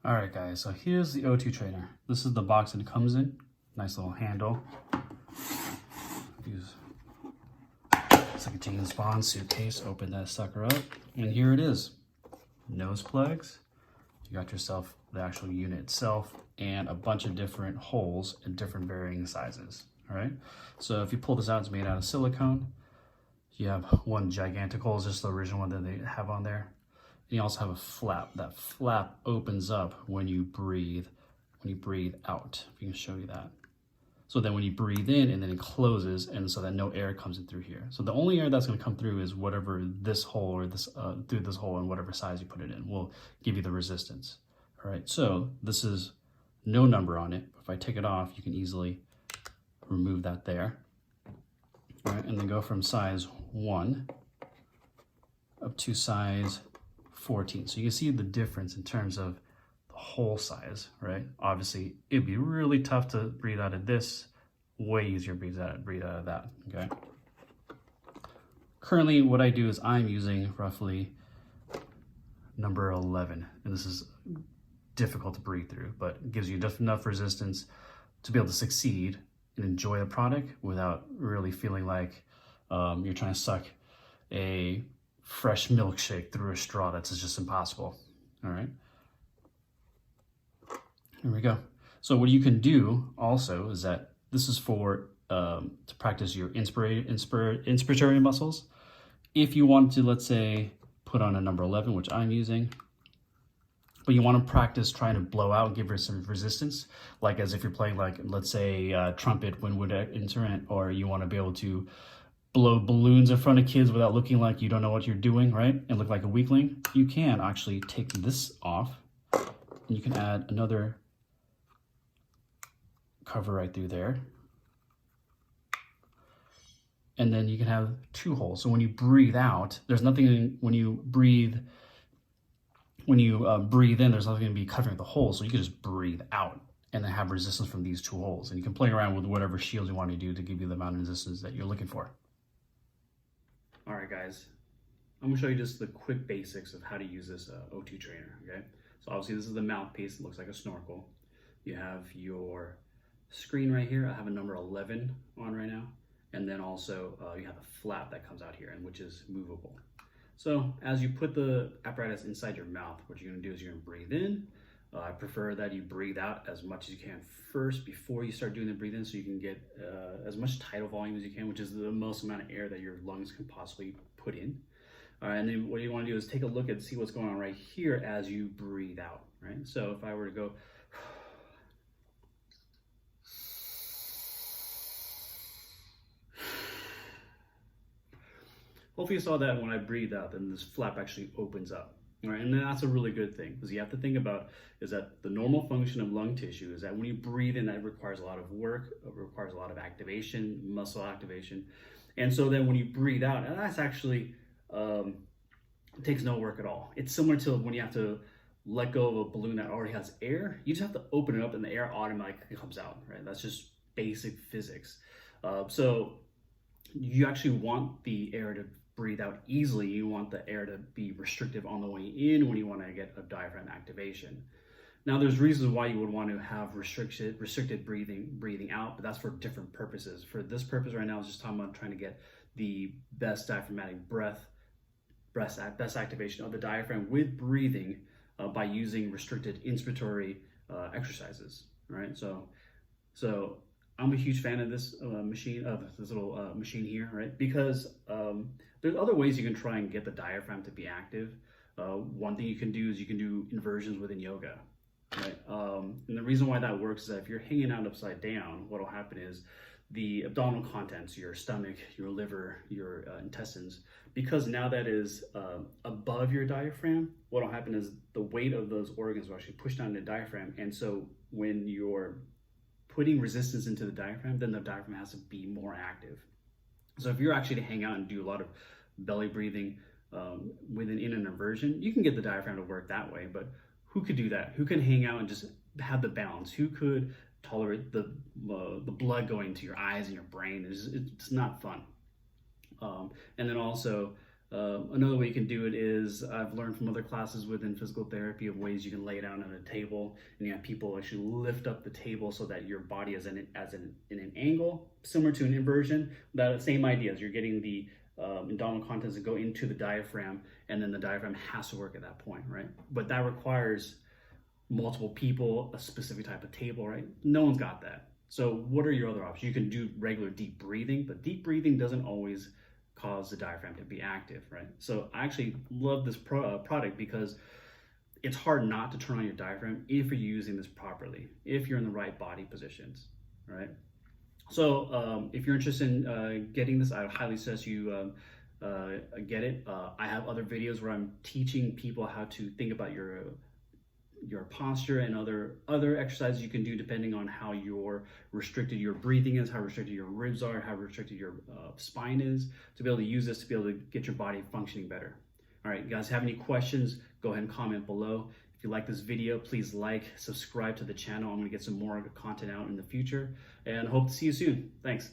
All right, guys, so here's the O2 trainer. This is the box that it comes in. Nice little handle. It's like a James Bond suitcase. Open that sucker up, and here it is. Nose plugs. You got yourself the actual unit itself and a bunch of different holes in different varying sizes. All right, so if you pull this out, it's made out of silicone. You have one gigantic hole, is just the original one that they have on there. And you also have a flap. That flap opens up when you breathe out. If you can show you that. So then when you breathe in, and then it closes, and so that no air comes in through here. So the only air that's going to come through is whatever this hole or this through this hole, and whatever size you put it in will give you the resistance. All right. So this is no number on it. If I take it off, you can easily remove that there. All right, and then go from size 1 up to size 14. So you can see the difference in terms of the hole size, right? Obviously, it'd be really tough to breathe out of this, way easier to breathe out of that, okay? Currently, what I do is I'm using roughly number 11, and this is difficult to breathe through, but it gives you just enough resistance to be able to succeed and enjoy the product without really feeling like you're trying to suck a fresh milkshake through a straw. That's just impossible. All right, here we go. So what you can do also is that this is for to practice your inspiratory muscles. If you want to, let's say, put on a number 11, which I'm using, but you want to practice trying to blow out, give her some resistance, like as if you're playing, like, let's say, trumpet, wind instrument, or you want to be able to blow balloons in front of kids without looking like you don't know what you're doing, right? And look like a weakling. You can actually take this off, and you can add another cover right through there. And then you can have 2 holes. So when you breathe out, there's nothing, when you breathe in, there's nothing going to be covering the hole. So you can just breathe out and then have resistance from these 2 holes. And you can play around with whatever shields you want to do to give you the amount of resistance that you're looking for. All right, guys, I'm gonna show you just the quick basics of how to use this O2 trainer, okay? So obviously this is the mouthpiece. It looks like a snorkel. You have your screen right here. I have a number 11 on right now. And then also you have a flap that comes out here, and which is movable. So as you put the apparatus inside your mouth, what you're gonna do is you're gonna breathe in. I prefer that you breathe out as much as you can first before you start doing the breathe in, so you can get as much tidal volume as you can, which is the most amount of air that your lungs can possibly put in. All right, and then what you wanna do is take a look and see what's going on right here as you breathe out, right? So if I were to go, hopefully you saw that when I breathed out, then this flap actually opens up. All right, and that's a really good thing, because you have to think about is that the normal function of lung tissue is that when you breathe in, that requires a lot of work, it requires a lot of activation, muscle activation. And so then when you breathe out, and that's actually, it takes no work at all. It's similar to when you have to let go of a balloon that already has air. You just have to open it up and the air automatically comes out, right? That's just basic physics. So you actually want the air to breathe out easily. You want the air to be restrictive on the way in when you want to get a diaphragm activation. Now there's reasons why you would want to have restricted breathing out, but that's for different purposes. For this purpose right now, I was just talking about trying to get the best diaphragmatic best activation of the diaphragm with breathing by using restricted inspiratory exercises, right? So I'm a huge fan of this little machine here, right? Because there's other ways you can try and get the diaphragm to be active. One thing you can do is you can do inversions within yoga, right? And the reason why that works is that if you're hanging out upside down, what'll happen is the abdominal contents, your stomach, your liver, your intestines, because now that is above your diaphragm, what'll happen is the weight of those organs will actually push down the diaphragm. And so when you're putting resistance into the diaphragm, then the diaphragm has to be more active. So if you're actually to hang out and do a lot of belly breathing in an inversion, you can get the diaphragm to work that way. But who could do that? Who can hang out and just have the balance? Who could tolerate the blood going to your eyes and your brain? It's not fun. And then also Another way you can do it is I've learned from other classes within physical therapy of ways you can lay down on a table and you have people actually lift up the table so that your body is in an angle similar to an inversion. That same idea is you're getting the abdominal contents to go into the diaphragm, and then the diaphragm has to work at that point, right? But that requires multiple people, a specific type of table, right? No one's got that. So what are your other options? You can do regular deep breathing, but deep breathing doesn't always cause the diaphragm to be active, right? So I actually love this product because it's hard not to turn on your diaphragm if you're using this properly, if you're in the right body positions, right? So if you're interested in getting this, I would highly suggest you get it. I have other videos where I'm teaching people how to think about your posture and other exercises you can do depending on how restricted your breathing is, how restricted your ribs are, how restricted your spine is, to be able to use this to be able to get your body functioning better. All right, you guys have any questions, go ahead and comment below. If you like this video, please like, subscribe to the channel. I'm gonna get some more content out in the future, and hope to see you soon. Thanks.